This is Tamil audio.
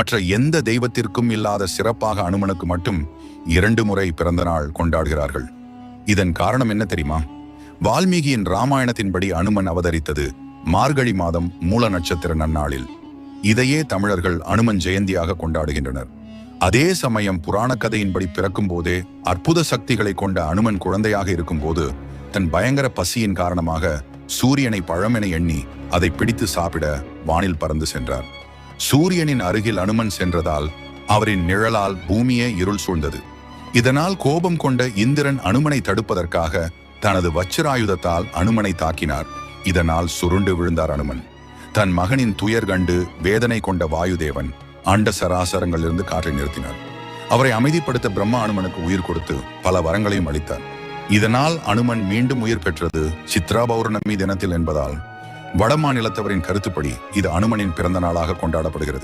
மற்ற எந்த தெய்வத்திற்கும் இல்லாத சிறப்பாக அனுமனுக்கு மட்டும் 2 முறை பிறந்த நாள் கொண்டாடுகிறார்கள். இதன் காரணம் என்ன தெரியுமா? வால்மீகியின் ராமாயணத்தின்படி அனுமன் அவதரித்தது மார்கழி மாதம் மூல நட்சத்திர நன்னாளில். இதையே தமிழர்கள் அனுமன் ஜெயந்தியாக கொண்டாடுகின்றனர். அதே சமயம் புராண கதையின்படி பிறக்கும் போதே அற்புத சக்திகளை கொண்ட அனுமன் குழந்தையாக இருக்கும் போது தன் பயங்கர பசியின் காரணமாக சூரியனை பழமென எண்ணி அதை பிடித்து சாப்பிட வானில் பறந்து சென்றார். சூரியனின் அருகில் அனுமன் சென்றதால் அவரின் நிழலால் பூமியே இருள் சூழ்ந்தது. இதனால் கோபம் கொண்ட இந்திரன் அனுமனை தடுப்பதற்காக தனது வச்சிராயுதத்தால் அனுமனை தாக்கினார். இதனால் சுருண்டு விழுந்தார் அனுமன். தன் மகனின் துயர் கண்டு வேதனை கொண்ட வாயுதேவன் அண்ட சராசரங்களிலிருந்து காற்றை நிறுத்தினார். அவரை அமைதிப்படுத்த பிரம்மா அனுமனுக்கு உயிர் கொடுத்து பல வரங்களையும் அளித்தார். இதனால் அனுமன் மீண்டும் உயிர் பெற்றது சித்ரா பௌர்ணமி தினத்தில் என்பதால் வட மாநிலத்தவரின் கருத்துப்படி இது அனுமனின் பிறந்த நாளாக கொண்டாடப்படுகிறது.